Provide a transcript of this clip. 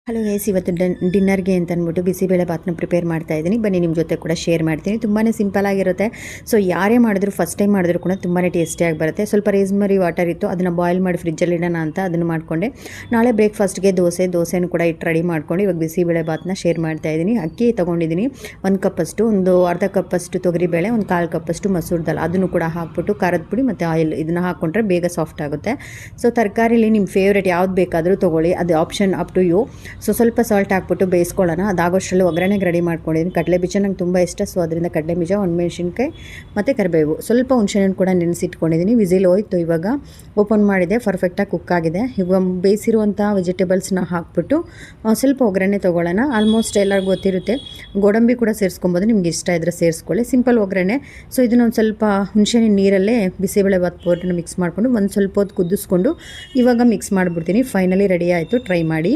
Hello guys, ಇವತ್ತು ಡಿನ್ನರ್ಗೆ ಅಂತ ಅಂದ್ಬಿಟ್ಟು ಬಿಸಿಬೇಳೆ ಭಾತನ ಪ್ರಿಪೇರ್ ಮಾಡ್ತಾ ಇದ್ದೀನಿ. ಬನ್ನಿ ನಿಮ್ಮ ಜೊತೆ ಕೂಡ ಶೇರ್ ಮಾಡ್ತೀನಿ. ತುಂಬಾ ಸಿಂಪಲ್ ಆಗಿರುತ್ತೆ. ಸೊ ಯಾರೇ ಮಾಡಿದ್ರು ಫಸ್ಟ್ ಟೈಮ್ ಮಾಡಿದ್ರು ಕೂಡ ತುಂಬಾ ಟೇಸ್ಟಿಯಾಗಿ ಬರುತ್ತೆ. ಸ್ವಲ್ಪ ರೇಸ್ಮರಿ ವಾಟರ್ ಇತ್ತು, ಅದನ್ನು ಬಾಯ್ಲ್ ಮಾಡಿ ಫ್ರಿಜ್ಜಲ್ಲಿ ಇಡೋಣ ಅಂತ ಅದನ್ನು ಮಾಡಿಕೊಂಡೆ. ನಾಳೆ ಬ್ರೇಕ್ಫಾಸ್ಟ್ಗೆ ದೋಸೆನೂ ಕೂಡ ಇಟ್ಟು ರೆಡಿ ಮಾಡ್ಕೊಂಡು ಇವಾಗ ಬಿಸಿಬೇಳೆ ಭಾತನ ಶೇರ್ ಮಾಡ್ತಾ ಇದ್ದೀನಿ. ಅಕ್ಕಿ ತೊಗೊಂಡಿದ್ದೀನಿ 1 ಕಪ್ಪಷ್ಟು, ಒಂದು ಅರ್ಧ ಕಪ್ಪಷ್ಟು ತೊಗರಿಬೇಳೆ, ಒಂದು 1/4 ಕಪ್ಪಷ್ಟು ಮಸೂರ್ ದಾಲ್, ಅದನ್ನು ಕೂಡ ಹಾಕ್ಬಿಟ್ಟು ಖಾರದ ಪುಡಿ ಮತ್ತು ಆಯಿಲ್ ಇದನ್ನು ಹಾಕ್ಕೊಂಡ್ರೆ ಬೇಗ ಸಾಫ್ಟ್ ಆಗುತ್ತೆ. ಸೊ ತರಕಾರಿಲಿ ನಿಮ್ಮ ಫೇವ್ರೇಟ್ ಯಾವ್ದು ಬೇಕಾದರೂ ತೊಗೊಳ್ಳಿ, ಅದು option up to you. So ಸ್ವಲ್ಪ ಸಾಲ್ಟ್ ಹಾಕ್ಬಿಟ್ಟು ಬೇಯಿಸ್ಕೊಳ್ಳೋಣ. ಅದಾಗೋಷ್ಟರಲ್ಲಿ ಒಗ್ಗರಣೆಗೆ ರೆಡಿ ಮಾಡ್ಕೊಂಡಿದ್ದೀನಿ. ಕಡಲೆ ಬೀಜ ನಂಗೆ ತುಂಬ ಇಷ್ಟ, ಸೊ ಅದರಿಂದ ಕಡಲೆ ಬೀಜ, ಒಣಮೆಣಸಿನ್ಕಾಯಿ ಮತ್ತು ಕರಿಬೇವು, ಸ್ವಲ್ಪ ಹುಣಸೆಹಣ್ಣು ಕೂಡ ನೆನೆಸಿಟ್ಕೊಂಡಿದ್ದೀನಿ. ವಿಸಿಲ್ ಹೋಯ್ತು, ಇವಾಗ ಓಪನ್ ಮಾಡಿದೆ, ಪರ್ಫೆಕ್ಟಾಗಿ ಕುಕ್ ಆಗಿದೆ. ಇವಾಗ ಬೇಯಿಸಿರುವಂಥ ವೆಜಿಟೇಬಲ್ಸ್ನ ಹಾಕ್ಬಿಟ್ಟು ಸ್ವಲ್ಪ ಒಗ್ಗರಣೆ ತೊಗೊಳ್ಳೋಣ. ಆಲ್ಮೋಸ್ಟ್ ಎಲ್ಲರಿಗೂ ಗೊತ್ತಿರುತ್ತೆ, ಗೋಡಂಬಿ ಕೂಡ ಸೇರಿಸ್ಕೊಬೋದು, ನಿಮ್ಗೆ ಇಷ್ಟ ಇದ್ದರೆ ಸೇರಿಸ್ಕೊಳ್ಳಿ. ಸಿಂಪಲ್ ಒಗ್ಗರಣೆ. ಸೊ ಇದನ್ನು ಒಂದು ಸ್ವಲ್ಪ ಹುಣಸೆಹಣ್ಣಿನ ನೀರಲ್ಲೇ ಬಿಸಿಬೇಳೆ ಭಾತ್ ಪೌಡ್ರನ್ನ ಮಿಕ್ಸ್ ಮಾಡಿಕೊಂಡು ಒಂದು ಸ್ವಲ್ಪ ಹೊತ್ತು ಕುದಿಸ್ಕೊಂಡು ಇವಾಗ ಮಿಕ್ಸ್ ಮಾಡಿಬಿಡ್ತೀನಿ. ಫೈನಲಿ ರೆಡಿ ಆಯಿತು, ಟ್ರೈ ಮಾಡಿ.